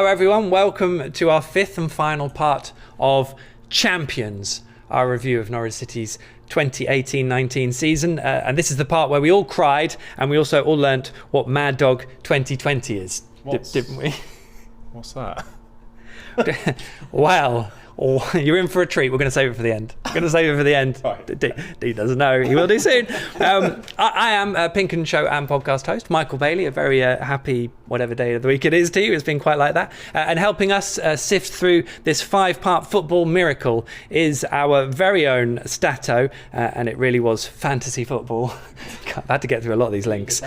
everyone. Welcome to our fifth and final part of Champions, our review of Norwich City's 2018-19 season. And this is the part where we all cried and we also all learnt what Mad Dog 2020 is, didn't we? What's that? Well, you're in for a treat. We're going to save it for the end. Right. Dean doesn't know. He will do soon. I am a PinkUn show and podcast host, Michael Bailey. A very happy whatever day of the week it is to you. It's been quite like that. And helping us sift through this 5-part football miracle is our very own Stato. And it really was fantasy football. I've had to get through a lot of these links.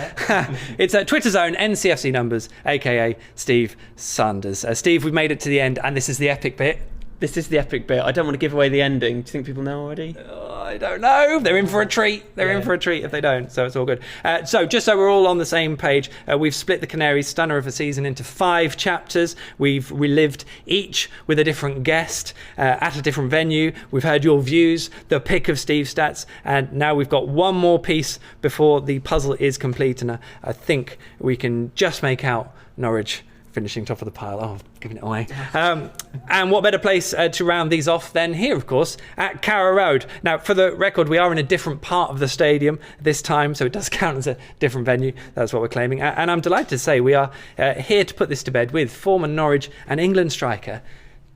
It's Twitter's own NCFC Numbers, a.k.a. Steve Sanders. Steve, we've made it to the end, and this is the epic bit. This is the epic bit. I don't want to give away the ending. Do you think people know already? I don't know. They're in for a treat. In for a treat if they don't. So it's all good. So just so we're all on the same page, we've split the Canaries' stunner of a season into 5 chapters. We've relived each with a different guest at a different venue. We've heard your views, the pick of Steve's stats, and now we've got one more piece before the puzzle is complete. And I think we can just make out Norwich finishing top of the pile. Oh, giving it away. And what better place to round these off than here, of course, at Carrow Road. Now, for the record, we are in a different part of the stadium this time, so it does count as a different venue. That's what we're claiming. And I'm delighted to say we are here to put this to bed with former Norwich and England striker,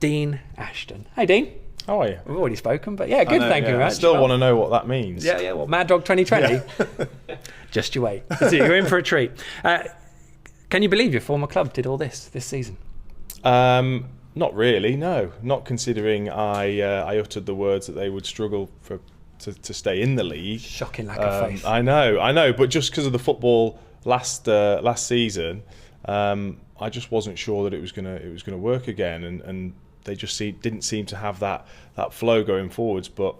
Dean Ashton. Hi, Dean. How are you? We've already spoken, but thank you very much. I still want to know what that means. Yeah, well, Mad Dog 2020? Yeah. Just you wait. So you're in for a treat. Can you believe your former club did all this season? Not really, no. Not considering I uttered the words that they would struggle to stay in the league. Shocking lack of faith. I know. But just because of the football last season, I just wasn't sure that it was gonna work again, and they just didn't seem to have that flow going forwards. But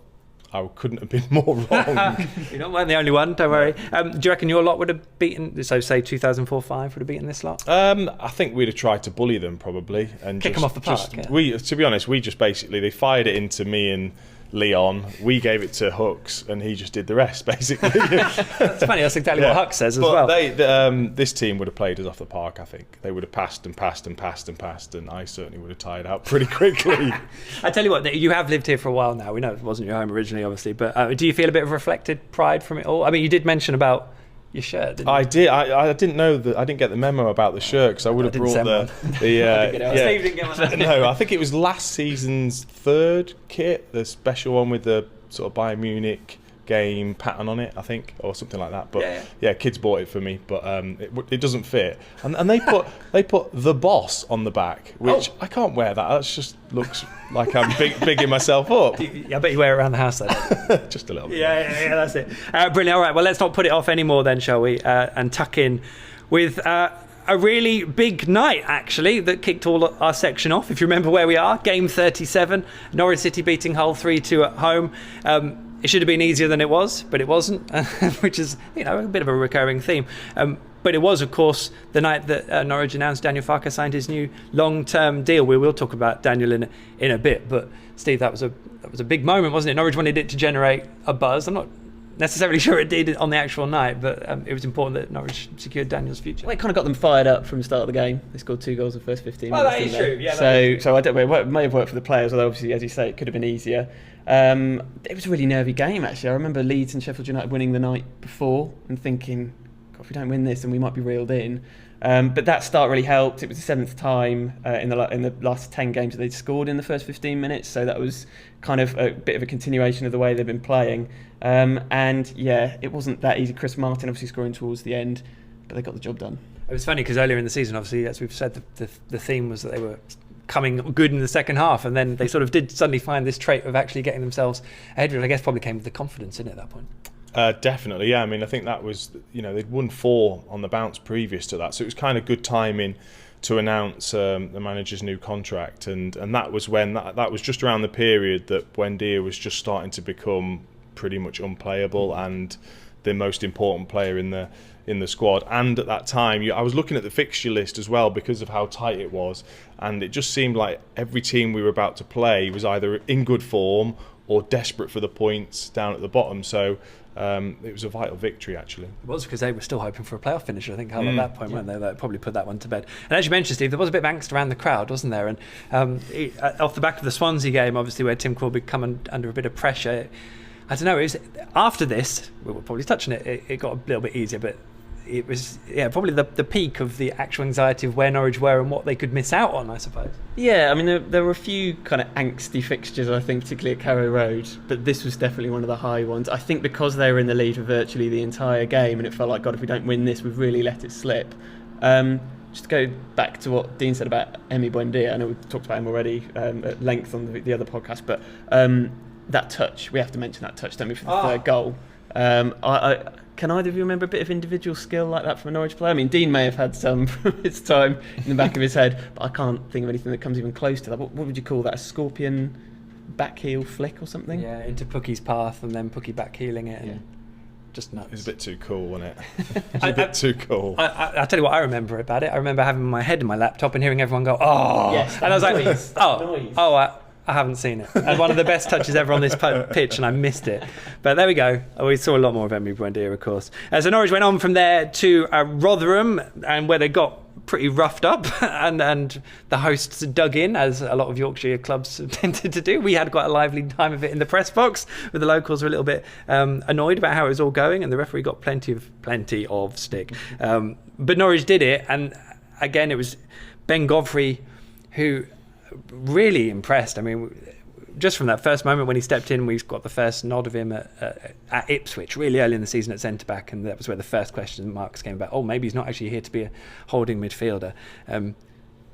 I couldn't have been more wrong. You weren't the only one, don't worry. Do you reckon your lot would have beaten, so say 2004-05 would have beaten this lot? I think we'd have tried to bully them probably. And kick them off the park. To be honest, we just basically, they fired it into me and Leon. We gave it to Hooks and he just did the rest, basically. That's funny, that's exactly what Hooks says as well. This team would have played us off the park, I think. They would have passed, and I certainly would have tired out pretty quickly. I tell you what, you have lived here for a while now. We know it wasn't your home originally, obviously, but do you feel a bit of reflected pride from it all? I mean, you did mention about your shirt, didn't you? I did. I didn't know that. I didn't get the memo about the shirt because I would have brought the Steve didn't get one. No, I think it was last season's 3rd kit, the special one with the sort of Bayern Munich game pattern on it, I think, or something like that. But yeah, kids bought it for me, but it doesn't fit. And they put the boss on the back, which I can't wear that. That just looks like I'm bigging myself up. I bet you wear it around the house then. Just a little bit. Yeah, that's it. Brilliant. All right, well, let's not put it off anymore then, shall we? And tuck in with a really big night, actually, that kicked all our section off. If you remember where we are, game 37, Norwich City beating Hull 3-2 at home. It should have been easier than it was, but it wasn't, which is, a bit of a recurring theme. But it was, of course, the night that Norwich announced Daniel Farke signed his new long-term deal. We will talk about Daniel in a bit, but Steve, that was a big moment, wasn't it? Norwich wanted it to generate a buzz. I'm not necessarily sure it did on the actual night, but it was important that Norwich secured Daniel's future. Well, it kind of got them fired up from the start of the game. They scored 2 goals in the first 15 minutes. Well, that is true. Yeah. So I don't know. It may have worked for the players, although obviously, as you say, it could have been easier. It was a really nervy game, actually. I remember Leeds and Sheffield United winning the night before and thinking, God, if we don't win this, then we might be reeled in. But that start really helped. It was the 7th time in the last 10 games that they'd scored in the first 15 minutes, so that was kind of a bit of a continuation of the way they've been playing. It wasn't that easy. Chris Martin obviously scoring towards the end, but they got the job done. It was funny because earlier in the season, obviously, as we've said, the theme was that they were coming good in the second half, and then they sort of did suddenly find this trait of actually getting themselves ahead, which I guess probably came with the confidence in it at that point. Definitely, yeah. I mean, I think that was, they'd won 4 on the bounce previous to that, so it was kind of good timing to announce the manager's new contract, and that was when that was just around the period that Buendia was just starting to become pretty much unplayable and the most important player in the squad. And at that time, I was looking at the fixture list as well because of how tight it was, and it just seemed like every team we were about to play was either in good form or desperate for the points down at the bottom. So it was a vital victory, actually. It was, because they were still hoping for a playoff finish, I think, at that point, weren't they? They probably put that one to bed. And as you mentioned, Steve, there was a bit of angst around the crowd, wasn't there? And off the back of the Swansea game, obviously, where Tim Corby come under a bit of pressure, I don't know, it was, after this, we were probably touching it, it got a little bit easier, but it was probably the peak of the actual anxiety of where Norwich were and what they could miss out on, I suppose. Yeah, I mean, there were a few kind of angsty fixtures, I think, particularly at Carrow Road, but this was definitely one of the high ones. I think because they were in the lead for virtually the entire game, and it felt like, God, if we don't win this, we've really let it slip. Just to go back to what Dean said about Emi Buendia, I know we've talked about him already at length on the other podcast, but that touch, we have to mention that touch, don't we, for the third goal. Can either of you remember a bit of individual skill like that from a Norwich player? I mean, Dean may have had some from his time in the back of his head, but I can't think of anything that comes even close to that. What would you call that? A scorpion back heel flick or something? Yeah, into Pukki's path and then Pukki back heeling it. And just nuts. It was a bit too cool, wasn't it? It was a bit too cool. I'll tell you what I remember about it. I remember having my head in my laptop and hearing everyone go, "Oh!" Yes, and I was like, noise, I haven't seen it. And one of the best touches ever on this pitch, and I missed it. But there we go. We saw a lot more of Emi Buendia, of course. So Norwich went on from there to Rotherham, and where they got pretty roughed up, and the hosts dug in, as a lot of Yorkshire clubs tended to do. We had quite a lively time of it in the press box, where the locals were a little bit annoyed about how it was all going, and the referee got plenty of stick. But Norwich did it, and again, it was Ben Godfrey who really impressed. I mean, just from that first moment when he stepped in, we got the first nod of him at Ipswich really early in the season at centre-back, and that was where the first question marks came about, maybe he's not actually here to be a holding midfielder.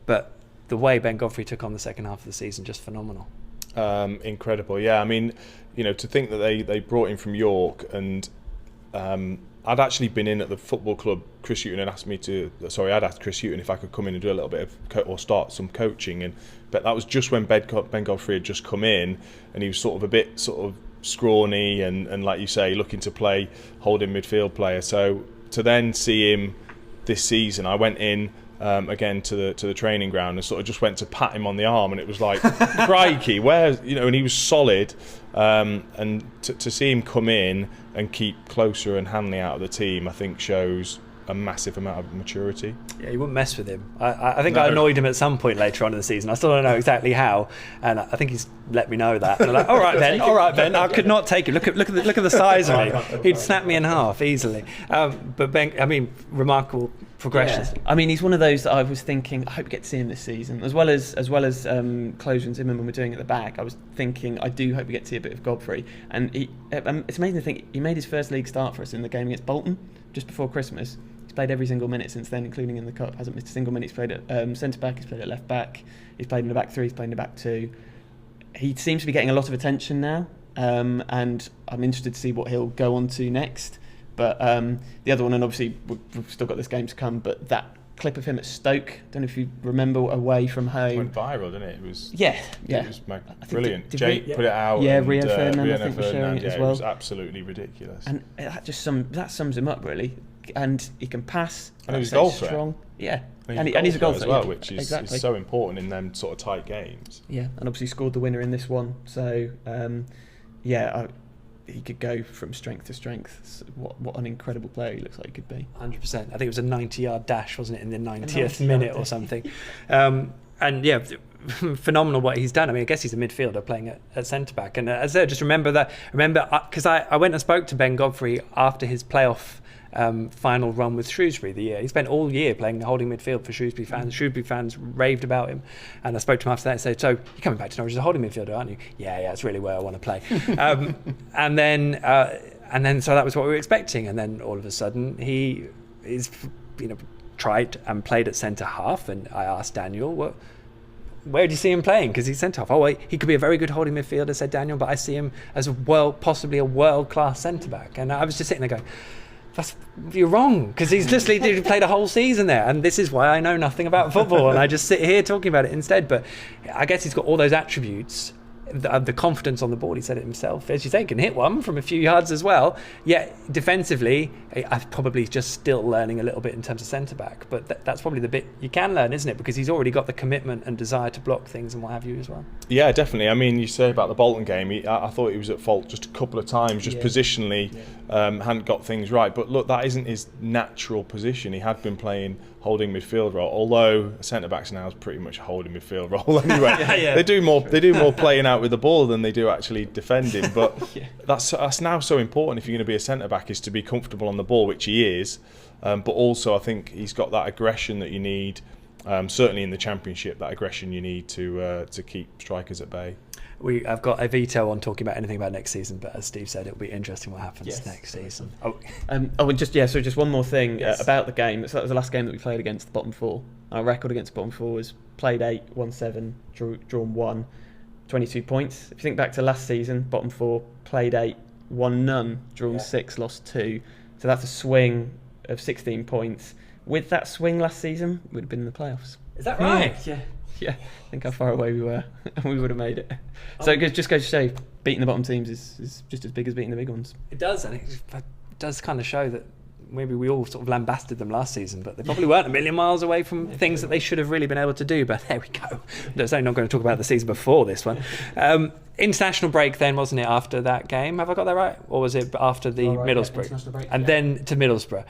But the way Ben Godfrey took on the second half of the season, just phenomenal. Incredible, yeah. I mean, to think that they brought him from York, and I'd actually been in at the football club. Chris Hughton had asked me I'd asked Chris Hughton if I could come in and do a little bit of start some coaching, but that was just when Ben Godfrey had just come in, and he was sort of a bit scrawny and like you say, looking to play holding midfield player. So to then see him this season, I went in again to the training ground and sort of just went to pat him on the arm, and it was like, crikey, and he was solid. And to see him come in and keep closer and Hanley out of the team, I think shows a massive amount of maturity. Yeah, you wouldn't mess with him. I think I annoyed him at some point later on in the season. I still don't know exactly how, and I think he's let me know that. And I'm like, all right, Ben, I could not take it. Look at the size of me. He'd snap me in half easily. But Ben, I mean, remarkable progression. Yeah. I mean, he's one of those that I was thinking, I hope we get to see him this season, as well as Closure and Zimmerman were doing at the back. I was thinking, I do hope we get to see a bit of Godfrey. And it's amazing to think he made his first league start for us in the game against Bolton just before Christmas. He's played every single minute since then, including in the cup. Hasn't missed a single minute. He's played at centre back. He's played at left back. He's played in the back three. He's played in the back two. He seems to be getting a lot of attention now, and I'm interested to see what he'll go on to next. But the other one, and obviously we've still got this game to come, but that clip of him at Stoke, don't know if you remember, away from home. It went viral, didn't it? It was it was brilliant. Jake put it out. Yeah, and, Rio Ferdinand, I think, was sharing it as well. It was absolutely ridiculous. And that just sums him up really. And he can pass. And he's a goal threat. Strong. Yeah, and he's a goal threat as well, which is so important in them sort of tight games. Yeah, and obviously scored the winner in this one. So he could go from strength to strength. What an incredible player he looks like he could be. 100%. I think it was a 90-yard dash, wasn't it, in the 90th minute or something. And yeah, phenomenal what he's done. I mean, I guess he's a midfielder playing at centre-back. And as I said, just remember, because I went and spoke to Ben Godfrey after his playoff final run with Shrewsbury the year. He spent all year playing the holding midfield for Shrewsbury fans. Shrewsbury fans raved about him, and I spoke to him after that and said, "So you're coming back to Norwich as a holding midfielder, aren't you?" Yeah, it's really where I want to play. and then so that was what we were expecting, and then all of a sudden he is, tried and played at centre half, and I asked Daniel, where do you see him playing? Because he's centre half. Oh, wait, he could be a very good holding midfielder, said Daniel, but I see him as possibly a world-class centre-back. And I was just sitting there going, you're wrong, because he's just played a whole season there, and this is why I know nothing about football, and I just sit here talking about it instead. But I guess he's got all those attributes the confidence on the ball. He said it himself. As you say, can hit one from a few yards as well. Yet defensively, I'm probably just still learning a little bit in terms of centre back. But that's probably the bit you can learn, isn't it? Because he's already got the commitment and desire to block things and what have you as well. Yeah, definitely. I mean, you say about the Bolton game, I thought he was at fault just a couple of times, just positionally, hadn't got things right. But look, that isn't his natural position. He had been playing holding midfield role, although centre backs now is pretty much a holding midfield role anyway. They do more playing out with the ball than they do actually defending. But that's now so important if you're going to be a centre back, is to be comfortable on the ball, which he is. But also, I think he's got that aggression that you need. Certainly in the Championship, that aggression you need to keep strikers at bay. I've got a veto on talking about anything about next season, but as Steve said, it'll be interesting what happens next season. And just one more thing about the game. So that was the last game that we played against the bottom four. Our record against the bottom four was played 8, won 7, drawn 1, 22 points. If you think back to last season, bottom four, played 8, won none, drawn 6, lost 2. So that's a swing of 16 points. With that swing last season, we'd have been in the playoffs. Is that right? Yeah. Think how far away we were, and we would have made it. So it just goes to show, beating the bottom teams is just as big as beating the big ones. It does, and it does kind of show that maybe we all sort of lambasted them last season, but they probably weren't a million miles away from things that they should have really been able to do. But there we go. I'm certainly not going to talk about the season before this one. International break then, wasn't it, after that game? Have I got that right? Or was it after the Middlesbrough? And then to Middlesbrough.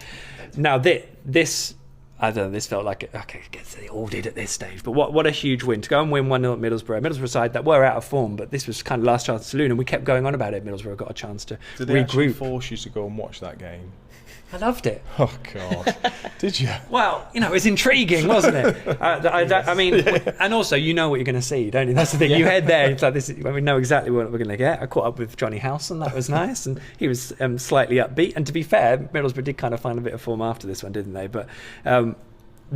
Now, this... I don't know, this felt like, okay, I guess they all did at this stage, but what a huge win. To go and win 1-0 at Middlesbrough side that were out of form, but this was kind of last chance saloon, and we kept going on about it. Middlesbrough got a chance to regroup. Did they actually force you to go and watch that game? I loved it. Oh, God. Did you? Well, it was intriguing, wasn't it? I mean, and also, you know what you're going to see, don't you? That's the thing. You head there, it's like, we know exactly what we're going to get. I caught up with Johnny Howson, that was nice, and he was slightly upbeat. And to be fair, Middlesbrough did kind of find a bit of form after this one, didn't they? But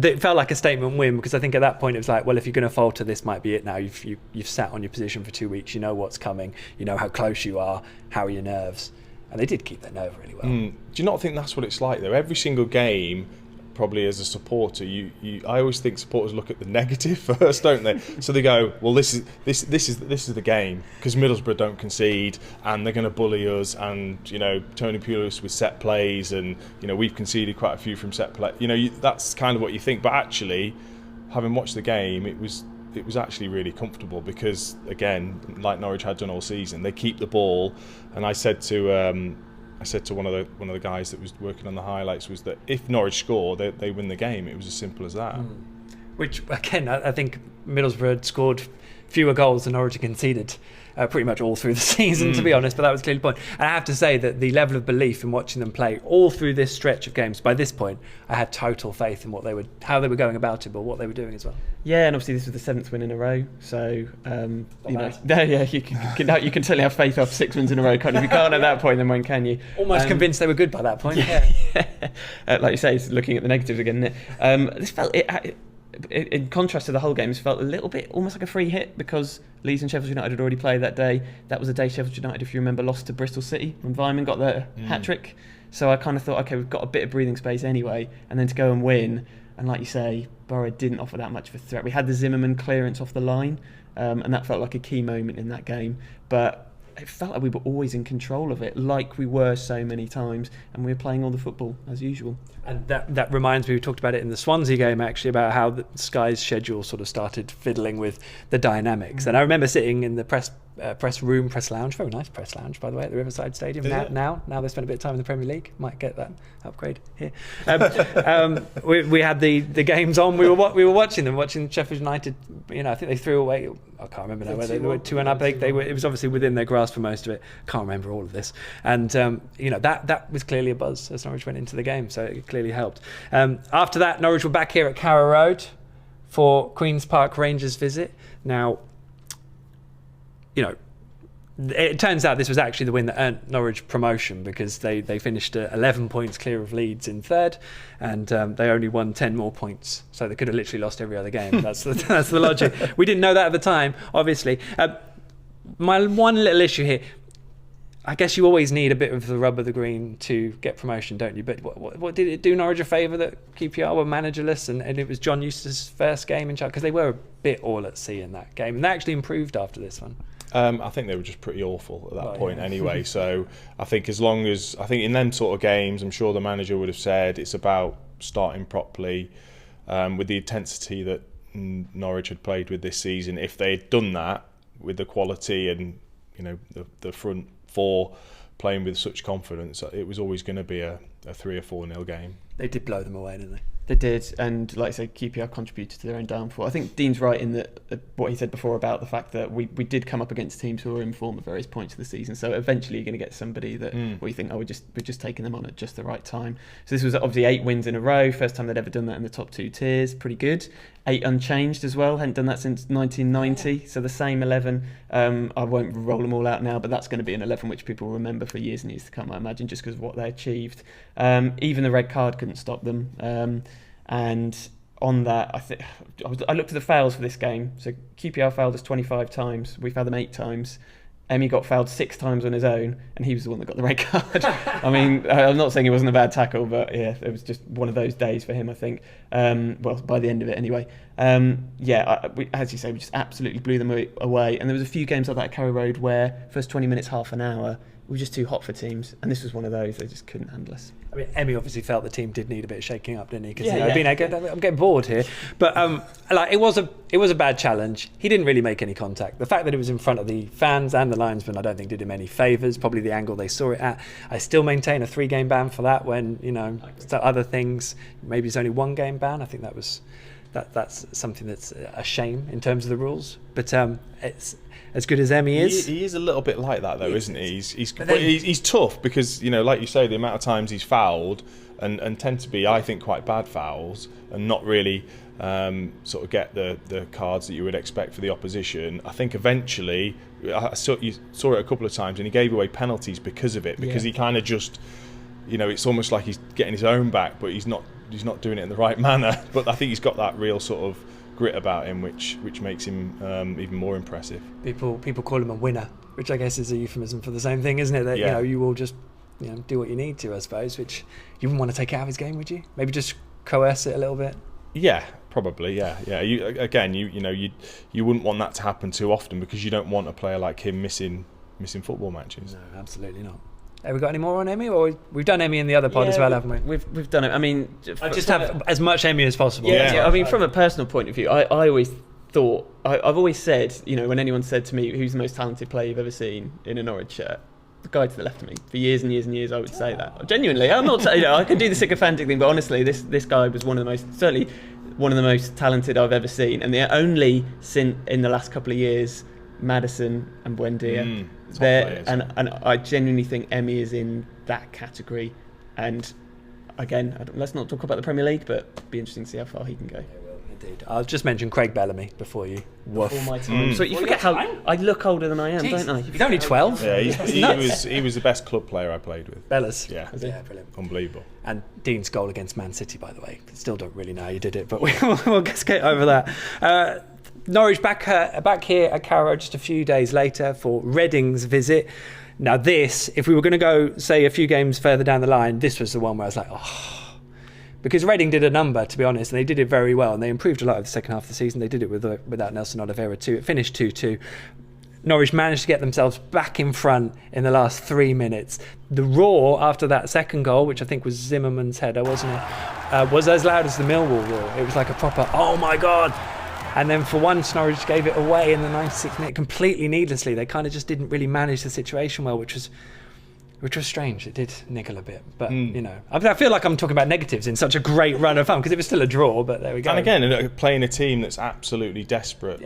it felt like a statement win, because I think at that point it was like, well, if you're going to falter, this might be it now. You've sat on your position for 2 weeks. You know what's coming. You know how close you are. How are your nerves? And they did keep their nerve really well. Do you not think that's what it's like though? Every single game, probably as a supporter, I always think supporters look at the negative first, don't they? So they go, well, this is the game, because Middlesbrough don't concede and they're going to bully us, and Tony Pulis with set plays, and we've conceded quite a few from set play. That's kind of what you think. But actually, having watched the game, it was actually really comfortable, because again, like Norwich had done all season, they keep the ball. And I said to one of the guys that was working on the highlights was that if Norwich score, they win the game. It was as simple as that. Which again, I think Middlesbrough had scored fewer goals than Norwich had conceded pretty much all through the season, to be honest, but that was clearly the point. And I have to say that the level of belief in watching them play all through this stretch of games, by this point, I had total faith in how they were going about it, but what they were doing as well. Yeah, and obviously this was the 7th win in a row, so you can certainly have faith after 6 wins in a row. If you can't at that point, then when can you? Almost convinced they were good by that point. Like you say, it's looking at the negatives again. This felt in contrast to the whole game, it felt a little bit almost like a free hit, because Leeds and Sheffield United had already played that day. That was the day Sheffield United, if you remember, lost to Bristol City when Vyman got their hat-trick. So I kind of thought, okay, we've got a bit of breathing space anyway, and then to go and win, and like you say, Borough didn't offer that much of a threat. We had the Zimmerman clearance off the line, and that felt like a key moment in that game. But it felt like we were always in control of it, like we were so many times, and we were playing all the football as usual. And that reminds me, we talked about it in the Swansea game actually, about how the Sky's schedule sort of started fiddling with the dynamics. And I remember sitting in the press lounge, very nice press lounge by the way, at the Riverside Stadium. Now they spend a bit of time in the Premier League, might get that upgrade here. We had the games on. We were watching Sheffield United. I think they threw away. I can't remember now whether they were 2-1 up. It was obviously within their grasp for most of it. Can't remember all of this. And that was clearly a buzz as Norwich went into the game, so it clearly helped. After that, Norwich were back here at Carrow Road for Queen's Park Rangers visit. Now, it turns out this was actually the win that earned Norwich promotion, because they finished 11 points clear of Leeds in third, and they only won 10 more points, so they could have literally lost every other game. That's the logic. We didn't know that at the time, obviously. My one little issue here, I guess you always need a bit of the rub of the green to get promotion, don't you? But what did it do Norwich a favour that QPR were managerless, and it was John Eustace's first game in charge, because they were a bit all at sea in that game, and they actually improved after this one. I think they were just pretty awful at that point anyway. So I think in them sort of games, I'm sure the manager would have said it's about starting properly with the intensity that Norwich had played with this season. If they had done that with the quality and the front four playing with such confidence, it was always going to be a 3 or 4-0 game. They did blow them away, didn't they? They did, and like I say, QPR contributed to their own downfall. I think Dean's right in that what he said before about the fact that we did come up against teams who were in form at various points of the season. So eventually, you're going to get somebody that where you think, we're just taking them on at just the right time. So this was obviously 8 wins in a row, first time they'd ever done that in the top 2 tiers. Pretty good. 8 unchanged as well. Hadn't done that since 1990. So the same 11. I won't roll them all out now, but that's going to be an 11 which people will remember for years and years to come, I imagine, just because of what they achieved. Even the red card couldn't stop them. And on that, I looked at the fouls for this game. So QPR fouled us 25 times. We fouled them 8 times. Emi got fouled 6 times on his own, and he was the one that got the red card. I mean, I'm not saying it wasn't a bad tackle, but yeah, it was just one of those days for him, I think. Well, by the end of it anyway. As you say, we just absolutely blew them away. And there was a few games like that at Carrow Road where first 20 minutes, half an hour, we were just too hot for teams, and this was one of those. They just couldn't handle us. I mean, Emi obviously felt the team did need a bit of shaking up, didn't he? Because I'm getting bored here. But it was a bad challenge. He didn't really make any contact. The fact that it was in front of the fans and the linesmen, I don't think did him any favours. Probably the angle they saw it at. I still maintain a 3-game ban for that. When other things, maybe it's only 1-game ban. I think that's something that's a shame in terms of the rules. But it's as good as Emi is. He is a little bit like that, though, isn't he? He's tough because, like you say, the amount of times he's fouled and tend to be, I think, quite bad fouls and not really sort of get the cards that you would expect for the opposition. I think eventually, you saw it a couple of times, and he gave away penalties because of it, because he kind of just, it's almost like he's getting his own back, but he's not doing it in the right manner. But I think he's got that real sort of grit about him, which makes him even more impressive. People call him a winner, which I guess is a euphemism for the same thing, isn't it? That you will just do what you need to, I suppose. Which you wouldn't want to take out of his game, would you? Maybe just coerce it a little bit. Yeah, probably. Yeah. You wouldn't want that to happen too often because you don't want a player like him missing football matches. No, absolutely not. Have we got any more on Emi? Or we've done Emi in the other pod as well, haven't we? We've done it. I mean, I just have as much Emi as possible. Yeah. I mean, from a personal point of view, I always thought, I've always said, when anyone said to me, who's the most talented player you've ever seen in a Norwich shirt? The guy to the left of me. For years and years and years, I would say that. Genuinely, I'm not saying, I could do the sycophantic thing, but honestly, this guy was certainly one of the most talented I've ever seen. And the only in the last couple of years, Maddison and Buendia. And I genuinely think Emi is in that category. And again, let's not talk about the Premier League, but it'd be interesting to see how far he can go. Indeed. I'll just mention Craig Bellamy before you. All my time. So you forget how I look older than I am, don't I? He's only 12. Yeah, he was the best club player I played with. Bellas. Yeah, brilliant. Unbelievable. And Dean's goal against Man City, by the way. Still don't really know how you did it, but we'll just get over that. Norwich back here at Carrow Road just a few days later for Reading's visit. Now this, if we were going to go, say, a few games further down the line, this was the one where I was like, because Reading did a number, to be honest, and they did it very well, and they improved a lot of the second half of the season. They did it without Nelson Oliveira too. It finished 2-2. Norwich managed to get themselves back in front in the last 3 minutes. The roar after that second goal, which I think was Zimmerman's header, wasn't it, was as loud as the Millwall roar. It was like a proper, oh my God. And then for once, Norwich gave it away in the 96th minute completely needlessly. They kind of just didn't really manage the situation well, which was strange. It did niggle a bit. But, I feel like I'm talking about negatives in such a great run of fun because it was still a draw, but there we go. And again, playing a team that's absolutely desperate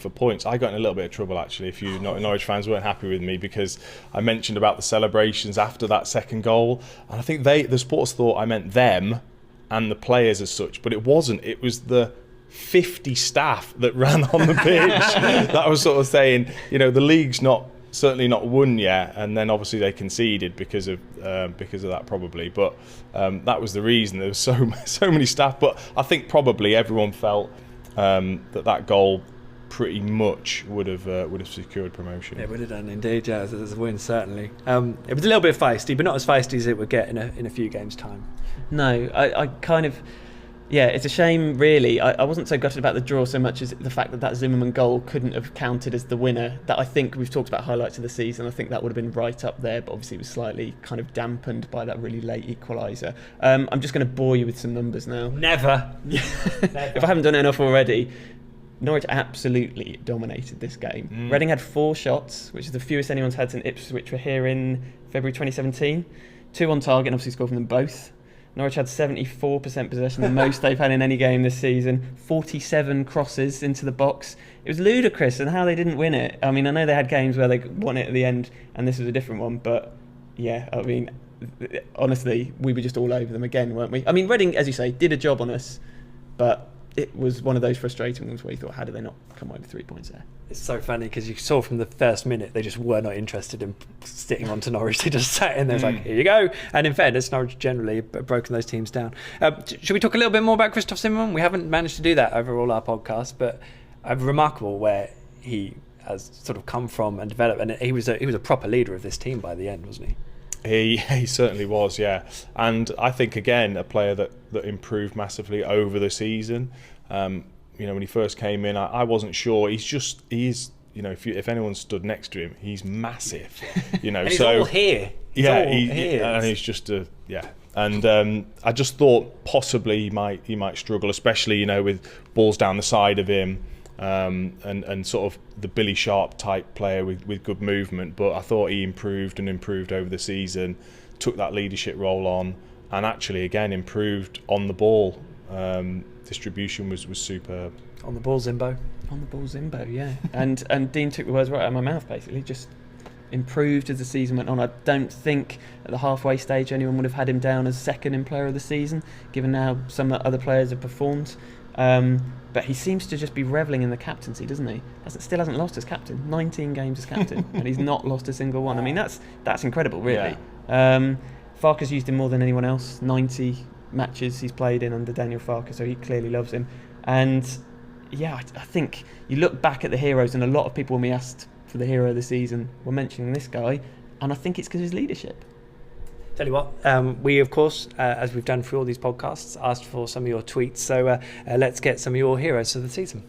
for points. I got in a little bit of trouble, actually, if you Norwich fans weren't happy with me because I mentioned about the celebrations after that second goal. And I think the supporters thought I meant them and the players as such, but it wasn't. It was the 50 staff that ran on the pitch that was sort of saying, the league's certainly not won yet, and then obviously they conceded because of that probably, but that was the reason. There was so many staff, but I think probably everyone felt that goal pretty much would have secured promotion. It would have done indeed, yeah, as a win certainly. It was a little bit feisty, but not as feisty as it would get in a few games time. No, I kind of. Yeah, it's a shame, really. I wasn't so gutted about the draw so much as the fact that Zimmerman goal couldn't have counted as the winner. That, I think, we've talked about highlights of the season. I think that would have been right up there, but obviously it was slightly kind of dampened by that really late equaliser. I'm just going to bore you with some numbers now. Never. If I haven't done it enough already, Norwich absolutely dominated this game. Reading had 4 shots, which is the fewest anyone's had since Ipswich were here in February 2017. 2 on target, and obviously scored from them both. Norwich had 74% possession, the most they've had in any game this season. 47 crosses into the box. It was ludicrous, and how they didn't win it. I mean, I know they had games where they won it at the end, and this was a different one, but yeah, I mean, honestly, we were just all over them again, weren't we? I mean, Reading, as you say, did a job on us, but it was one of those frustrating ones where you thought, how did they not come away with 3 points there? It's so funny because you saw from the first minute they just were not interested in sitting on to Norwich. They just sat in there, like, here you go. And in fairness, Norwich generally have broken those teams down. Should we talk a little bit more about Christoph Zimmermann? We haven't managed to do that over all our podcasts, but remarkable where he has sort of come from and developed. And he was a proper leader of this team by the end, wasn't he? He certainly was, yeah. And I think, again, a player that improved massively over the season. When he first came in, I wasn't sure. He's if anyone stood next to him, he's massive. And he's all here. And he's just And I just thought possibly he might struggle, especially with balls down the side of him, and sort of the Billy Sharp type player with good movement. But I thought he improved over the season, took that leadership role on, and actually again improved on the ball. Distribution was superb. On the ball, Zimbo. On the ball, Zimbo, yeah. and Dean took the words right out of my mouth, basically. Just improved as the season went on. I don't think at the halfway stage anyone would have had him down as second in player of the season, given how some other players have performed. But he seems to just be revelling in the captaincy, doesn't he? Still hasn't lost as captain. 19 games as captain, and he's not lost a single one. I mean, that's incredible, really. Yeah. Farke's used him more than anyone else. 90 matches he's played in under Daniel Farke, so he clearly loves him. And yeah, I think you look back at the heroes, and a lot of people, when we asked for the hero of the season, were mentioning this guy, and I think it's because of his leadership. Tell you what, we of course, as we've done for all these podcasts, asked for some of your tweets, so let's get some of your heroes of the season.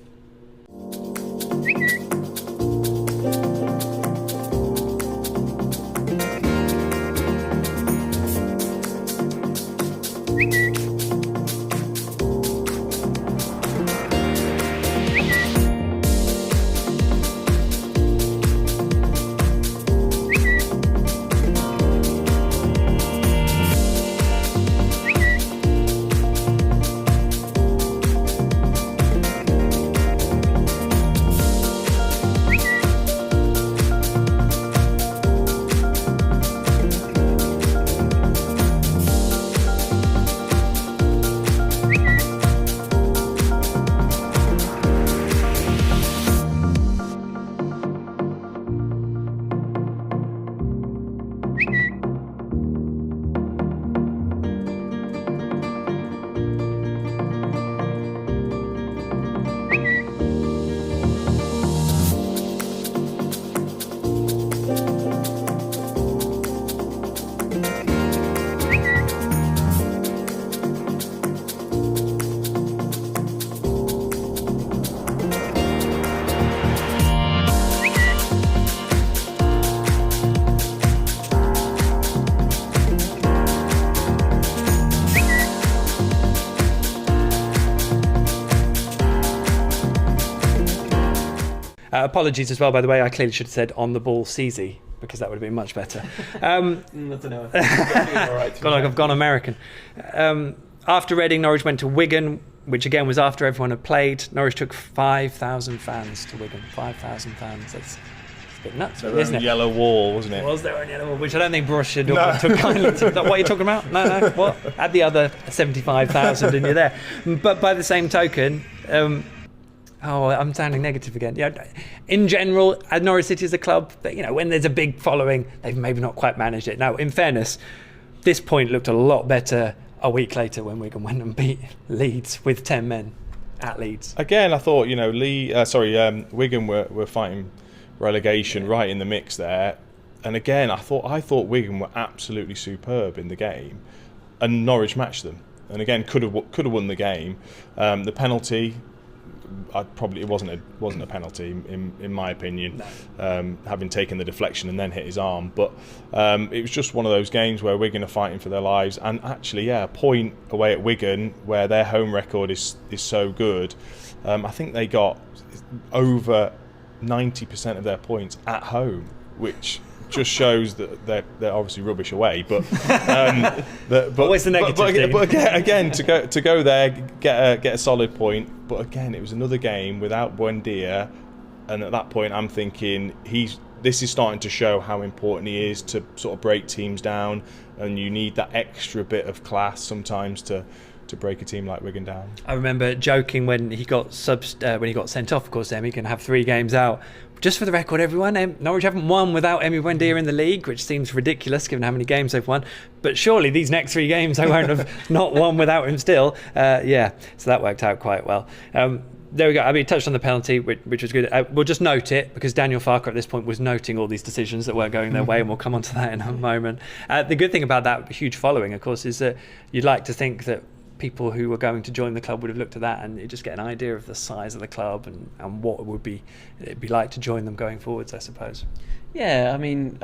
Apologies as well, by the way. I clearly should have said on the ball CZ, because that would have been much better. I don't know. I've gone American. After Reading, Norwich went to Wigan, which again was after everyone had played. Norwich took 5,000 fans to Wigan. 5,000 fans. That's a bit nuts, isn't it? Yellow wall, wasn't it? Was their own yellow wall, which I don't think Brush took kindly to. What are you talking about? No. What? Add the other 75,000 and you're there. But by the same token, I'm sounding negative again. Yeah, in general, Norwich City is a club that, when there's a big following, they've maybe not quite managed it. Now, in fairness, this point looked a lot better a week later when Wigan went and beat Leeds with 10 men at Leeds. Again, I thought, Wigan were fighting relegation right in the mix there. And again, I thought Wigan were absolutely superb in the game, and Norwich matched them. and again could have won the game. The penalty, it wasn't a penalty in my opinion, having taken the deflection and then hit his arm. But it was just one of those games where Wigan are fighting for their lives, and actually, a point away at Wigan where their home record is so good. I think they got over 90% of their points at home, which just shows that they're obviously rubbish away. But always the negative. But again, to go there, get a solid point. But again, it was another game without Buendia, and at that point, I'm thinking this is starting to show how important he is to sort of break teams down, and you need that extra bit of class sometimes to break a team like Wigan down. I remember joking when he got sent off. Of course, Emi can have 3 games out. Just for the record, everyone, Norwich haven't won without Emi Buendia in the league, which seems ridiculous given how many games they've won. But surely these next 3 games they won't have not won without him still. So that worked out quite well. There we go. I mean, touched on the penalty, which was good. We'll just note it because Daniel Farke at this point was noting all these decisions that weren't going their way, and we'll come on to that in a moment. The good thing about that huge following, of course, is that you'd like to think that people who were going to join the club would have looked at that and you just get an idea of the size of the club and what it'd be like to join them going forwards, I suppose. Yeah, I mean,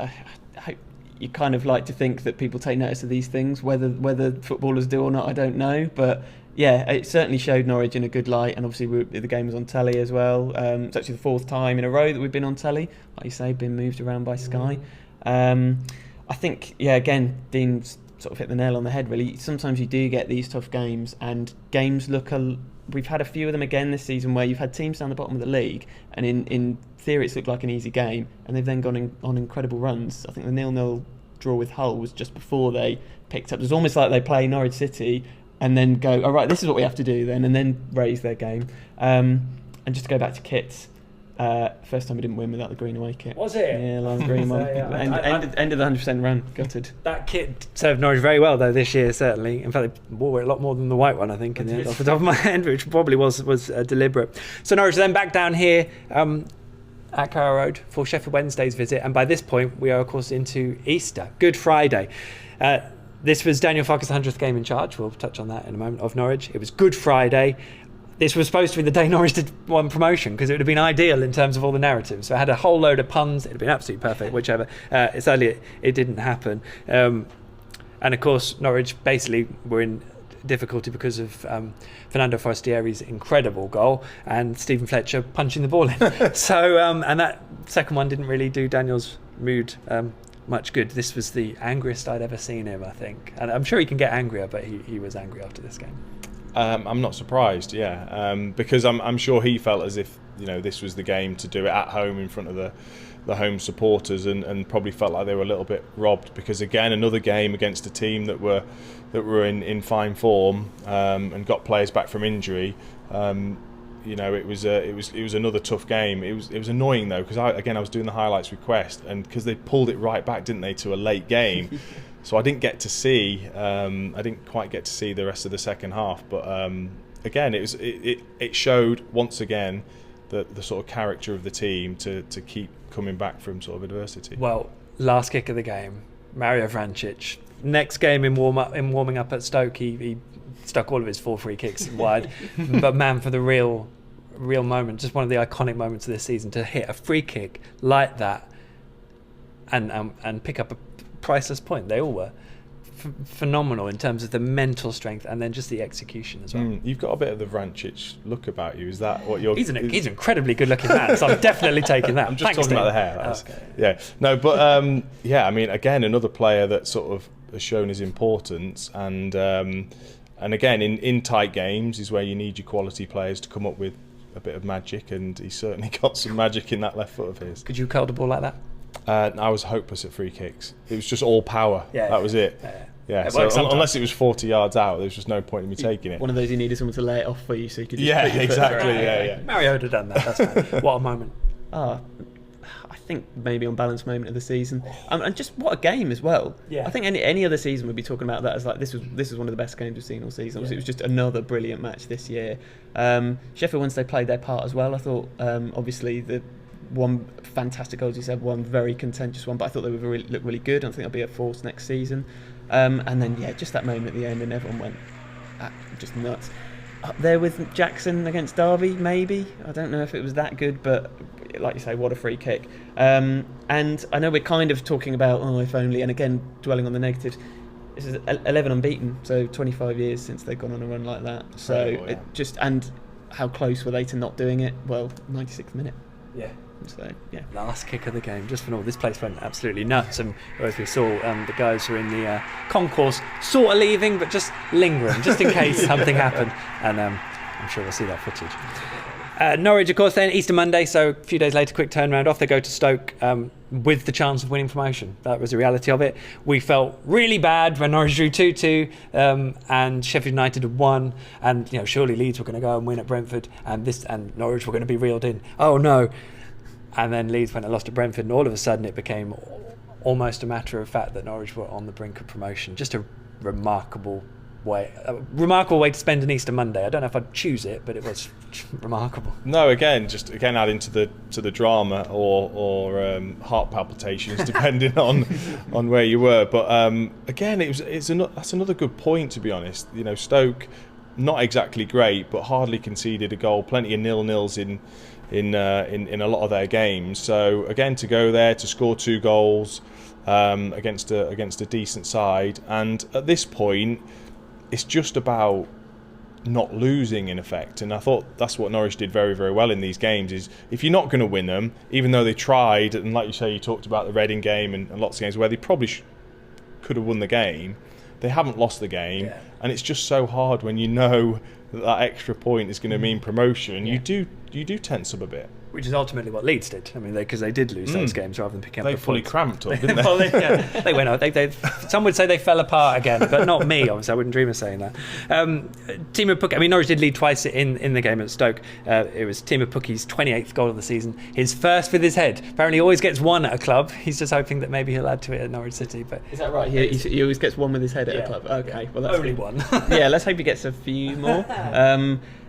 you kind of like to think that people take notice of these things. Whether footballers do or not, I don't know. But yeah, it certainly showed Norwich in a good light, and obviously the game was on telly as well. It's actually the 4th time in a row that we've been on telly, like you say, been moved around by Sky. I think, again, Dean's sort of hit the nail on the head, really. Sometimes you do get these tough games, and games we've had a few of them again this season where you've had teams down the bottom of the league, and in theory it's looked like an easy game, and they've then gone on incredible runs. I think the 0-0 draw with Hull was just before they picked up. It was almost like they play Norwich City and then go, all right, this is what we have to do then, and then raise their game. And just to go back to kits, first time we didn't win without the green away kit. Was it? Yeah, lime green one. End of the 100% run. Gutted. That kit served Norwich very well though this year, certainly. In fact, they wore it a lot more than the white one, I think, in the end, off the top of my head, which probably was deliberate. So Norwich then back down here at Carrow Road for Sheffield Wednesday's visit, and by this point we are of course into Easter, Good Friday. This was Daniel Farke's 100th game in charge. We'll touch on that in a moment, of Norwich. It was Good Friday. This was supposed to be the day Norwich did one promotion because it would have been ideal in terms of all the narratives. So it had a whole load of puns. It would have been absolutely perfect, whichever. Sadly, it didn't happen. And of course, Norwich basically were in difficulty because of Fernando Forestieri's incredible goal and Stephen Fletcher punching the ball in. So, and that second one didn't really do Daniel's mood much good. This was the angriest I'd ever seen him, I think. And I'm sure he can get angrier, but he was angry after this game. I'm not surprised, because I'm sure he felt as if this was the game to do it at home in front of the home supporters, and probably felt like they were a little bit robbed because again another game against a team that were in fine form and got players back from injury. It was another tough game. It was annoying though because I was doing the highlights with Quest, and because they pulled it right back, didn't they, to a late game. So I didn't quite get to see the rest of the second half. But again, it showed once again the sort of character of the team to keep coming back from sort of adversity. Well, last kick of the game, Mario Vrancic. Next game in warming up at Stoke, he stuck all of his 4 free kicks wide. But man, for the real moment, just one of the iconic moments of this season, to hit a free kick like that and pick up a priceless point. They all were phenomenal in terms of the mental strength and then just the execution as well. You've got a bit of the Vrancic look about you. Is that what you're... He's an incredibly good looking man, so I'm definitely taking that. I'm just talking about the hair. Yeah. No, but I mean, again, another player that sort of has shown his importance, and again, in tight games is where you need your quality players to come up with a bit of magic, and he's certainly got some magic in that left foot of his. Could you curl the ball like that? I was hopeless at free kicks. It was just all power. That was it. Yeah. So unless it was 40 yards out, there was just no point in me taking it. One of those you needed someone to lay it off for you, so you could just put your exactly. foot Yeah. Mario would have done that. That's fine. What a moment. I think maybe unbalanced moment of the season, and just what a game as well. Yeah. I think any other season would be talking about that as like this was one of the best games we've seen all season. Obviously, it was just another brilliant match this year. Sheffield Wednesday played their part as well. I thought obviously the one fantastic goal, as you said, one very contentious one, but I thought they would look really good. I think they'll be at force next season. And then just that moment at the end, and everyone went just nuts. Up there with Jackson against Derby, maybe. I don't know if it was that good, but like you say, what a free kick. And I know we're kind of talking about, if only, and again, dwelling on the negatives. This is 11 unbeaten, so 25 years since they've gone on a run like that. So and how close were they to not doing it? Well, 96th minute. Yeah. So, yeah. Last kick of the game, just phenomenal. This place went absolutely nuts, and as we saw, the guys who were in the concourse sort of leaving, but just lingering, just in case something happened. And I'm sure we'll see that footage. Norwich, of course, then Easter Monday, so a few days later, quick turnaround. Off they go to Stoke with the chance of winning promotion. That was the reality of it. We felt really bad when Norwich drew 2-2 and Sheffield United had won, and surely Leeds were going to go and win at Brentford, and Norwich were going to be reeled in. Oh no! And then Leeds went and lost to Brentford, and all of a sudden it became almost a matter of fact that Norwich were on the brink of promotion. Just a remarkable way to spend an Easter Monday. I don't know if I'd choose it, but it was remarkable. No, again adding to the drama or heart palpitations, depending on where you were. But again, that's another good point, to be honest. Stoke, not exactly great, but hardly conceded a goal. Plenty of 0-0s in a lot of their games. So again, to go there to score 2 goals against a decent side, and at this point, it's just about not losing, in effect. And I thought that's what Norwich did very, very well in these games. Is if you're not going to win them, even though they tried, and like you say, you talked about the Reading game and lots of games where they probably could have won the game, they haven't lost the game. Yeah. And it's just so hard when you know that extra point is going to mean promotion. Yeah. You do tense up a bit. Which is ultimately what Leeds did. I mean, because they did lose those games rather than picking up the points. They fully cramped up, didn't they? Well, they went out. Some would say they fell apart again, but not me, obviously. I wouldn't dream of saying that. Teemu Pukki, Norwich did lead twice in the game at Stoke. It was Teemu Pukki's 28th goal of the season. His first with his head. Apparently he always gets one at a club. He's just hoping that maybe he'll add to it at Norwich City. But is that right? He always gets one with his head at a club? Okay. Well, that's only one. Yeah, let's hope he gets a few more.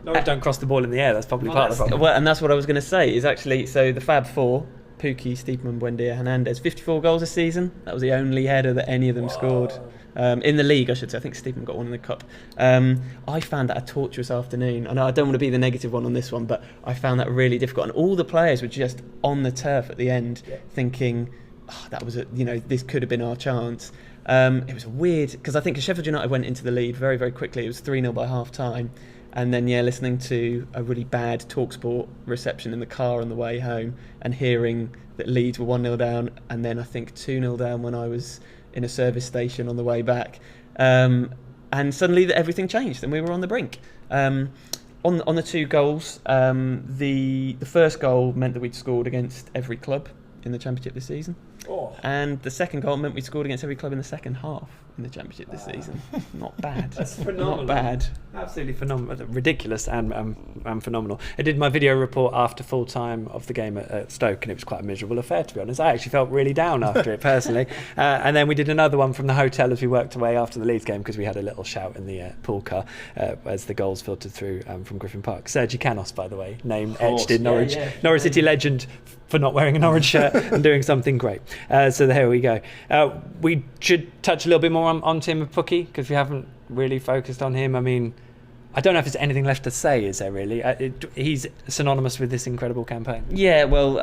Norwich don't cross the ball in the air. That's probably part of the problem. Well, and that's what I was going to say, is actually, so the Fab Four, Pukki, Emi Buendia, Hernandez, 54 goals this season. That was the only header that any of them scored. In the league, I should say. I think Stephen got one in the cup. I found that a torturous afternoon. I know I don't want to be the negative one on this one, but I found that really difficult. And all the players were just on the turf at the end, thinking, that was this could have been our chance. It was weird, because I think Sheffield United went into the lead very, very quickly. It was 3-0 by half-time. And then, listening to a really bad TalkSport reception in the car on the way home and hearing that Leeds were 1-0 down, and then I think 2-0 down when I was in a service station on the way back. And suddenly everything changed and we were on the brink. On the 2 goals, the first goal meant that we'd scored against every club in the Championship this season. And the second goal meant we scored against every club in the second half in the Championship this season. Not bad. That's phenomenal. Not bad. Absolutely phenomenal. Ridiculous and phenomenal. I did my video report after full time of the game at Stoke, and it was quite a miserable affair, to be honest. I actually felt really down after it personally. And then we did another one from the hotel as we worked away after the Leeds game, because we had a little shout in the pool car as the goals filtered through from Griffin Park. Sergi Canos, by the way, name etched in Norwich. Norwich City legend for not wearing a Norwich shirt and doing something great. So there we go. We should touch a little bit more on Teemu Pukki, because we haven't really focused on him. I mean, I don't know if there's anything left to say, is there really? He's synonymous with this incredible campaign. Yeah, well,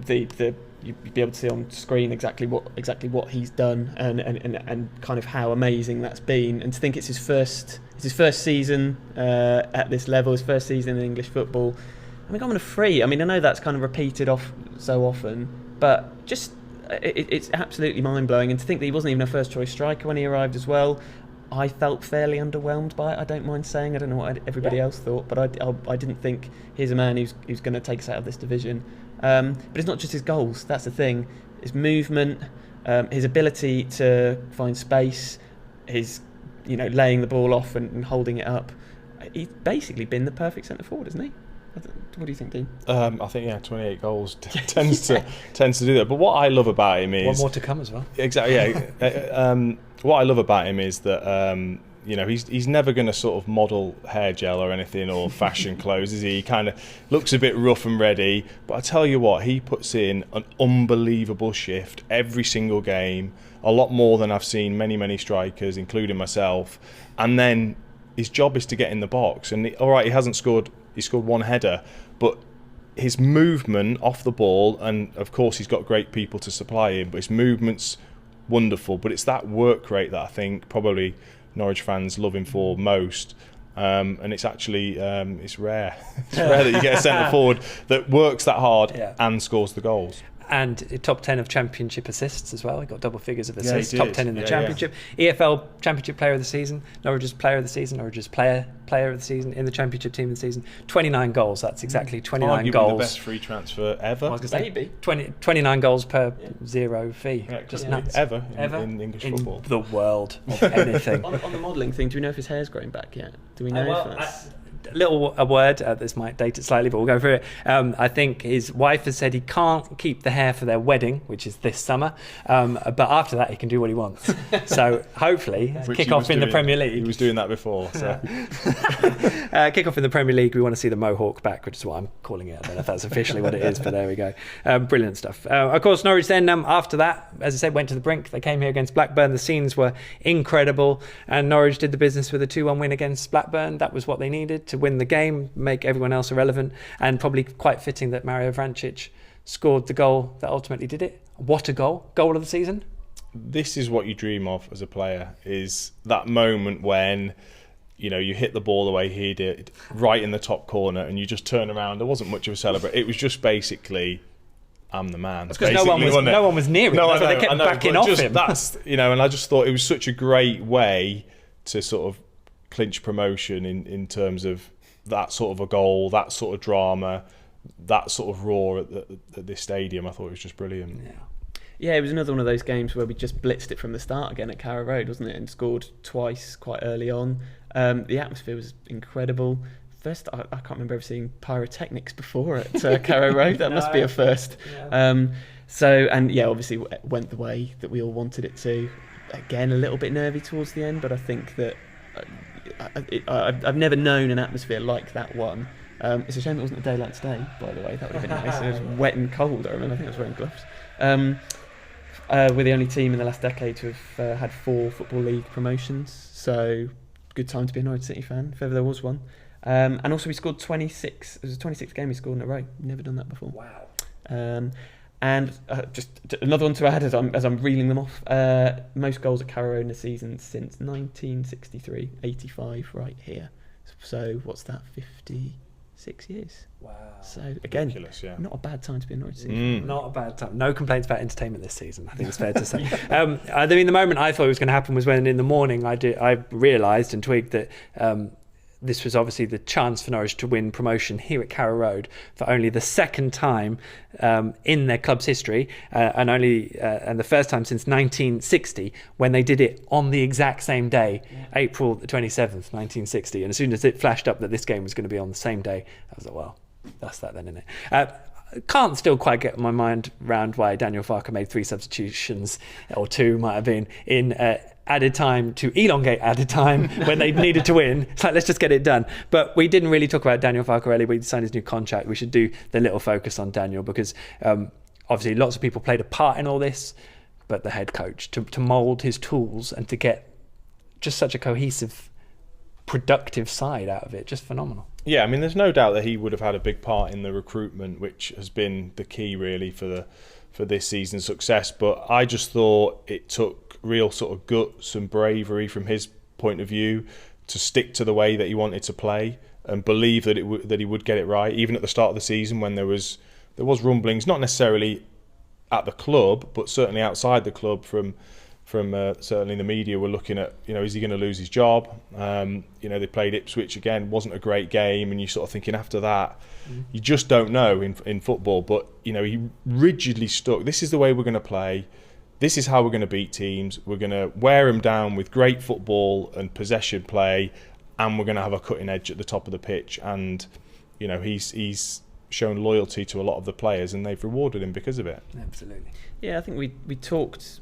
you'd be able to see on screen exactly what he's done and kind of how amazing that's been. And to think it's his first season at this level, his first season in English football. I mean, I'm on a free. I mean, I know that's kind of repeated off so often, but just it's absolutely mind-blowing. And to think that he wasn't even a first-choice striker when he arrived as well, I felt fairly underwhelmed by it. I don't mind saying. I don't know what everybody else thought, but I didn't think here's a man who's going to take us out of this division. But it's not just his goals. That's the thing. His movement, his ability to find space, his laying the ball off and holding it up. He's basically been the perfect centre forward, isn't he? What do you think, Dean? I think 28 goals tends to do that. But what I love about him is one more to come as well. Exactly. Yeah. What I love about him is that he's never going to sort of model hair gel or anything or fashion clothes, is he? He kind of looks a bit rough and ready. But I tell you what, he puts in an unbelievable shift every single game. a lot more than I've seen many strikers, including myself. And then his job is to get in the box. And all right, he scored one header, but his movement off the ball, and of course he's got great people to supply him, but his movement's wonderful. But it's that work rate that I think probably Norwich fans love him for most. And it's actually it's rare. It's rare that you get a centre forward that works that hard and scores the goals. And top 10 of Championship assists as well. He got double figures of assists. He Top did. 10 in the Championship. EFL Championship Player of the Season. Norwich's Player of the Season. Norwich's Player of the Season in the Championship Team of the Season. 29 goals. That's exactly 29 Arguably goals. the best free transfer ever. I was going to say Maybe. 29 goals per zero fee. Just nuts. Ever in English football. The world of anything. On the modelling thing, do we know if his hair's growing back yet? Do we know if that's... A word, this might date it slightly, but we'll go through it. I think his wife has said he can't keep the hair for their wedding, which is this summer, but after that he can do what he wants. So hopefully kick off in the Premier League. He was doing that before. So. Kick off in the Premier League, we want to see the mohawk back, which is what I'm calling it. I don't know if that's officially what it is, but there we go. Brilliant stuff. Of course, Norwich then, after that, as I said, went to the brink. They came here against Blackburn. The scenes were incredible, and Norwich did the business with a 2-1 win against Blackburn. That was what they needed to win the game, make everyone else irrelevant, and probably quite fitting that Mario Vrancic scored the goal that ultimately did it. What a goal. Goal of the season. This is what you dream of as a player, is that moment when you hit the ball the way he did, right in the top corner, and you just turn around. There wasn't much of a celebration. It was just basically, I'm the man. Because no one was near him. That's why they kept backing off him. And I just thought it was such a great way to sort of clinch promotion in terms of that sort of a goal, that sort of drama, that sort of roar at this stadium. I thought it was just brilliant. Yeah, it was another one of those games where we just blitzed it from the start again at Carrow Road, wasn't it? And scored twice quite early on. The atmosphere was incredible. First, I can't remember ever seeing pyrotechnics before at Carrow Road. That must be a first. Yeah. Obviously it went the way that we all wanted it to. Again, a little bit nervy towards the end, but I think that I've never known an atmosphere like that one. It's a shame it wasn't a day like today, by the way. That would have been nice. It was wet and cold, I remember. I think I was wearing gloves. We're the only team in the last decade to have had 4 Football League promotions, so good time to be a Norwich City fan, if ever there was one. And also we scored 26. It was a 26th game we scored in a row. Never done that before. Wow. And just another one to add as I'm reeling them off. Most goals at Carrow Road in a season since 1963, 85 right here. So what's that, 56 years? Wow. So again, not a bad time to be a Norwich City fan. Not a bad time. No complaints about entertainment this season, I think it's fair to say. The moment I thought it was going to happen was when in the morning I realised and twigged that this was obviously the chance for Norwich to win promotion here at Carrow Road for only the second time in their club's history, and the first time since 1960, when they did it on the exact same day, April the 27th, 1960. And as soon as it flashed up that this game was going to be on the same day, I was like, well, that's that then, isn't it? Can't still quite get my mind around why Daniel Farke made 3 substitutions, or 2 might have been, in added time to elongate added time when they needed to win. It's like, let's just get it done. But we didn't really talk about Daniel Farke earlier. We signed his new contract. We should do the little focus on Daniel, because obviously lots of people played a part in all this, but the head coach, to mould his tools and to get just such a cohesive, productive side out of it, just phenomenal. Yeah, I mean, there's no doubt that he would have had a big part in the recruitment, which has been the key really for this season's success. But I just thought it took real sort of guts and bravery from his point of view to stick to the way that he wanted to play and believe that that he would get it right, even at the start of the season when there was rumblings, not necessarily at the club, but certainly outside the club from certainly the media were looking at, is he going to lose his job? They played Ipswich again, wasn't a great game, and you're sort of thinking after that, you just don't know in football. But he rigidly stuck. This is the way we're going to play. This is how we're going to beat teams. We're going to wear them down with great football and possession play, and we're going to have a cutting edge at the top of the pitch. And he's shown loyalty to a lot of the players, and they've rewarded him because of it. Absolutely. Yeah, I think we've talked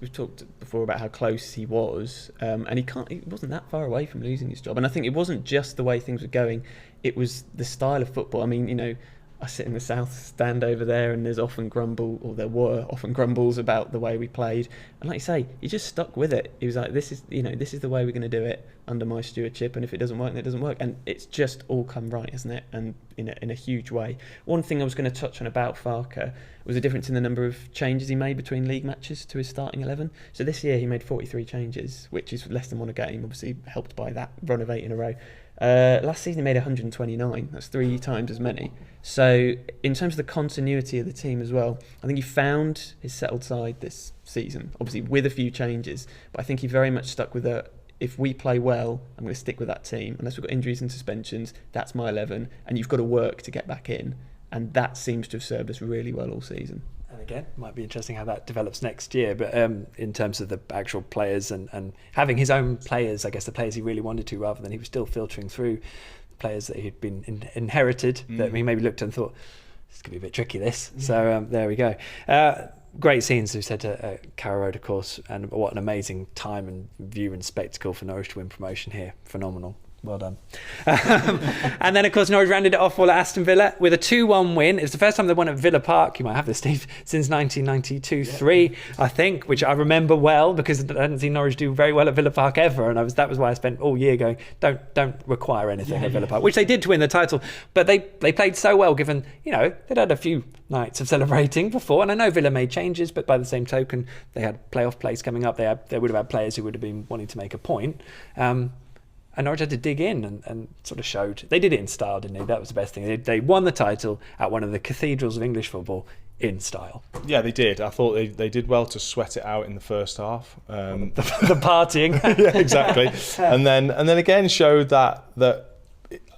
before about how close he was, and he wasn't that far away from losing his job. And I think it wasn't just the way things were going; it was the style of football. I mean, I sit in the south stand over there, and there were often grumbles about the way we played. And like you say, he just stuck with it. He was like, this is the way we're going to do it under my stewardship, and if it doesn't work, then it doesn't work. And it's just all come right, hasn't it? And in a huge way. One thing I was going to touch on about Farke was the difference in the number of changes he made between league matches to his starting 11. So this year he made 43 changes, which is less than one a game, obviously helped by that run of 8 in a row. Last season he made 129. That's 3 times as many. So in terms of the continuity of the team as well, I think he found his settled side this season, obviously with a few changes, but I think he very much stuck with if we play well, I'm going to stick with that team. Unless we've got injuries and suspensions, that's my 11, and you've got to work to get back in. And that seems to have served us really well all season. And again, might be interesting how that develops next year. But in terms of the actual players and having his own players, I guess the players he really wanted to, rather than he was still filtering through the players that he'd been inherited, that he maybe looked and thought, this could be a bit tricky, this. Yeah. So there we go. Great scenes, as we said, at Carrow Road, of course, and what an amazing time and view and spectacle for Norwich to win promotion here. Phenomenal. Well done. And then, of course, Norwich rounded it off all at Aston Villa with a 2-1 win. It's the first time they won at Villa Park, you might have this, Steve, since 1992-3, I think, which I remember well because I hadn't seen Norwich do very well at Villa Park ever, and that was why I spent all year going, don't require anything at Villa Park, which they did to win the title. But they played so well, given, they'd had a few nights of celebrating before, and I know Villa made changes, but by the same token, they had playoff plays coming up. They would have had players who would have been wanting to make a point. And Norwich had to dig in and sort of showed. They did it in style, didn't they? That was the best thing. They won the title at one of the cathedrals of English football in style. Yeah, they did. I thought they did well to sweat it out in the first half. The partying. Yeah, exactly. And then again showed that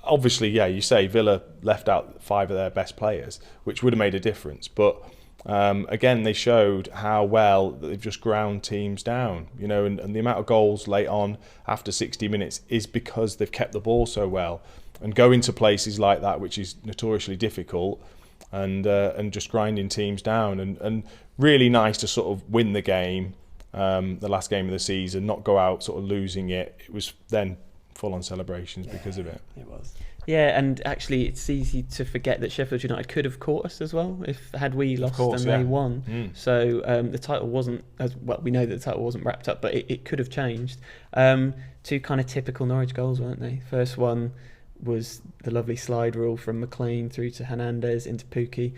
obviously, yeah, you say Villa left out 5 of their best players, which would have made a difference. But again, they showed how well they've just ground teams down, and the amount of goals late on after 60 minutes is because they've kept the ball so well and going to places like that, which is notoriously difficult, and just grinding teams down, and really nice to sort of win the game, the last game of the season, not go out sort of losing it. It was then full on celebrations because of it. It was. Yeah, and actually it's easy to forget that Sheffield United could have caught us as well had we lost and they won. So the title wasn't, we know that the title wasn't wrapped up, but it could have changed. 2 kind of typical Norwich goals, weren't they? First one was the lovely slide rule from McLean through to Hernandez into Pukki.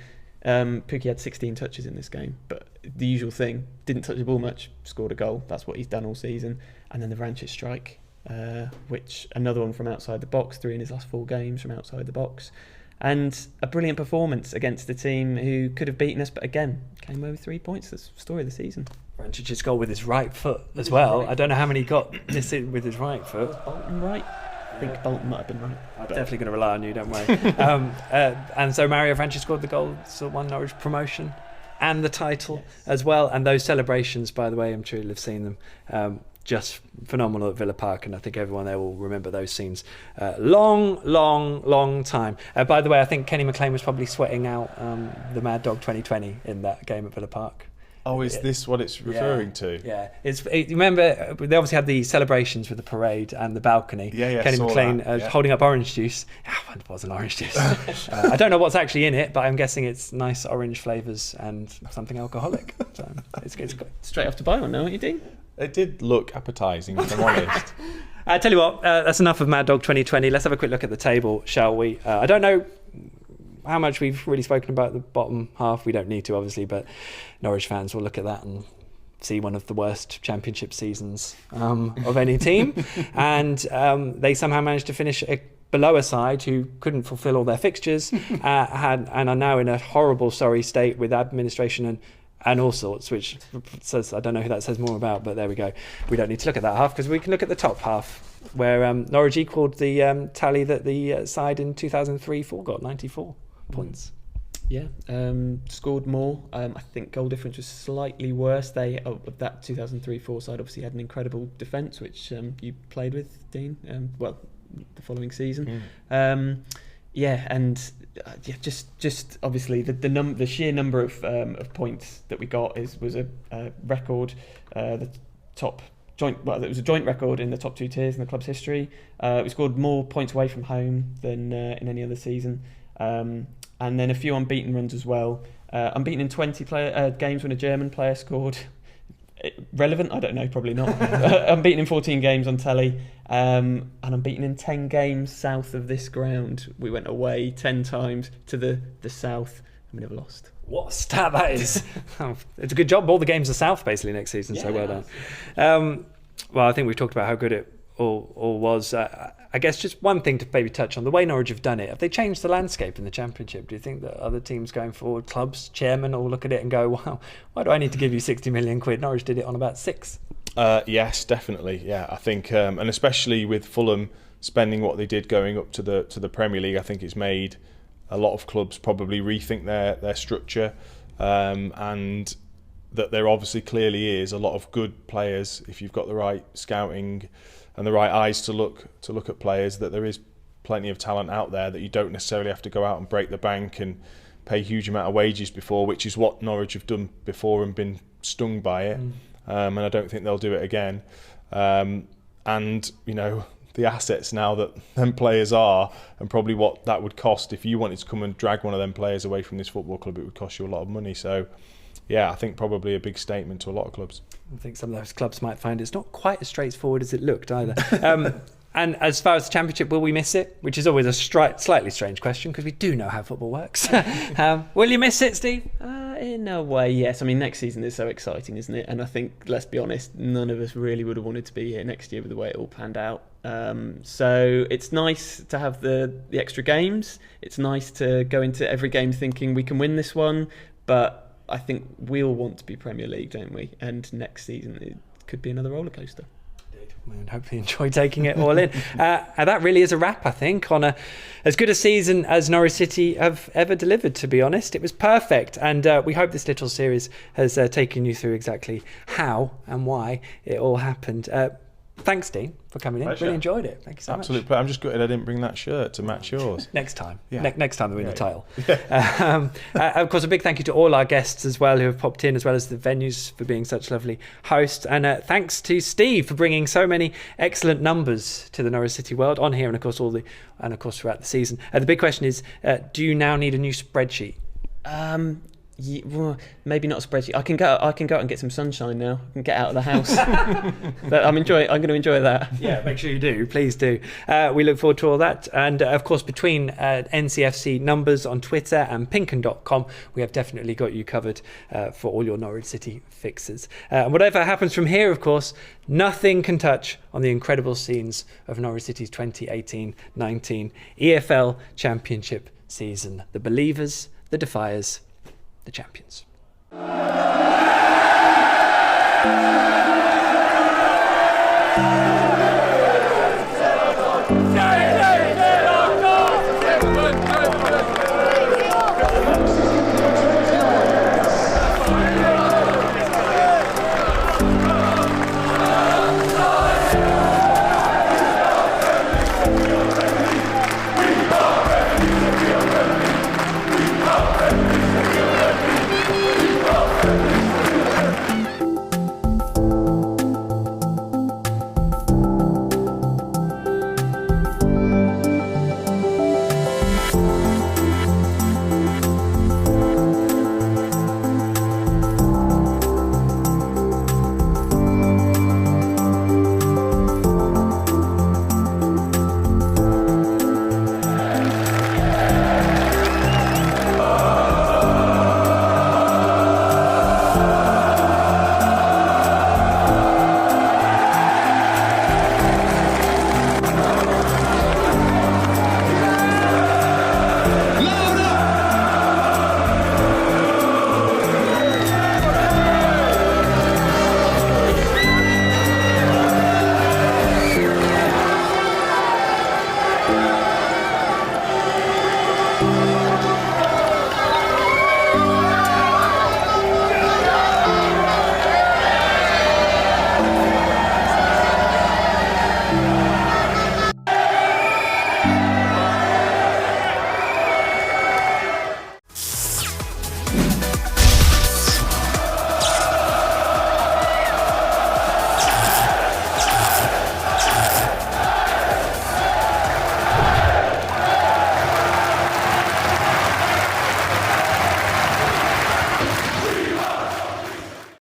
Pukki had 16 touches in this game, but the usual thing, didn't touch the ball much, scored a goal. That's what he's done all season. And then the Vrančić strike, which another one from outside the box, 3 in his last 4 games from outside the box, and a brilliant performance against the team who could have beaten us, but again came away with 3 points. That's the story of the season. Vrančić's goal with his right foot as well. I don't know how many he got this in with his right foot. Bolton right? I think Bolton might have been right. I'm definitely going to rely on you, don't worry. And so Mario Vrančić scored the goal, so won Norwich promotion and the title as well. And those celebrations, by the way, I'm sure you'll have seen them. Just phenomenal at Villa Park, and I think everyone there will remember those scenes. Long time. By the way, I think Kenny McLean was probably sweating out the Mad Dog 2020 in that game at Villa Park. Oh, is this what it's referring to? Yeah. Remember, they obviously had the celebrations with the parade and the balcony. Yeah, Kenny McLean holding up orange juice. It wasn't orange juice. I don't know what's actually in it, but I'm guessing it's nice orange flavours and something alcoholic. So it's good. Straight off to buy one now, aren't you, Dean? It did look appetising, if I'm honest. I tell you what, that's enough of Mad Dog 2020. Let's have a quick look at the table, shall we? I don't know how much we've really spoken about the bottom half. We don't need to, obviously, but Norwich fans will look at that and see one of the worst championship seasons of any team. And they somehow managed to finish below a side who couldn't fulfil all their fixtures and are now in a horrible, sorry state with administration and all sorts, which says, I don't know who that says more about, but there we go. We don't need to look at that half because we can look at the top half where Norwich equalled the tally that the side in 2003-4 got, 94 points. Yeah, scored more. I think goal difference was slightly worse. They of that 2003-4 side obviously had an incredible defence, which you played with, Dean. The following season. Just obviously the sheer number of points that we got was a record. The top joint. Well, it was a joint record in the top 2 tiers in the club's history. We scored more points away from home than in any other season. and then a few unbeaten runs as well. Unbeaten in 20 games when a German player scored. Relevant? I don't know, probably not. Unbeaten in 14 games on telly, and unbeaten in 10 games south of this ground. We went away 10 times to the south, and we never lost. What a stat that is. It's a good job. All the games are south basically next season, so well done. Well, I think we've talked about how good it all was. I guess just one thing to maybe touch on, the way Norwich have done it, have they changed the landscape in the Championship? Do you think that other teams going forward, clubs, chairmen, all look at it and go, wow, why do I need to give you 60 million quid? Norwich did it on about 6. Yes, definitely. Yeah, I think, and especially with Fulham spending what they did going up to the Premier League, I think it's made a lot of clubs probably rethink their structure, and that there obviously clearly is a lot of good players if you've got the right scouting and the right eyes to look at players, that there is plenty of talent out there that you don't necessarily have to go out and break the bank and pay huge amount of wages before, which is what Norwich have done before and been stung by it. And I don't think they'll do it again. And you know, the assets now that them players are, and probably what that would cost if you wanted to come and drag one of them players away from this football club, it would cost you a lot of money. So yeah, I think probably a big statement to a lot of clubs. I think some of those clubs might find it's not quite as straightforward as it looked either. And as far as the Championship, will we miss it? Which is always a slightly strange question, because we do know how football works. Will you miss it, Steve? In a way, yes. I mean, next season is so exciting, isn't it? And I think, let's be honest, none of us really would have wanted to be here next year with the way it all panned out. So it's nice to have the extra games. It's nice to go into every game thinking we can win this one. But I think we all want to be Premier League, don't we? And next season it could be another roller coaster. And hopefully enjoy taking it all in. And that really is a wrap, I think, on as good a season as Norwich City have ever delivered, to be honest. It was perfect, and we hope this little series has taken you through exactly how and why it all happened. Thanks, Dean, for coming in. Pleasure. Really enjoyed it. Thank you so much. Absolute pleasure. I'm just gutted I didn't bring that shirt to match yours. Next time. Yeah. Next time they win the title. Of course, a big thank you to all our guests as well who have popped in, as well as the venues for being such lovely hosts. And thanks to Steve for bringing so many excellent numbers to the Norwich City world on here, and of course throughout the season. The big question is, do you now need a new spreadsheet? Yeah, well, maybe not a spreadsheet. I can go out and get some sunshine now. I can get out of the house. But I'm going to enjoy that. Yeah, make sure you do. Please do. We look forward to all that. And of course, between NCFC numbers on Twitter and PinkUn.com, we have definitely got you covered for all your Norwich City fixes. And whatever happens from here, of course, nothing can touch on the incredible scenes of Norwich City's 2018-19 EFL Championship season. The believers, the defiers, the champions.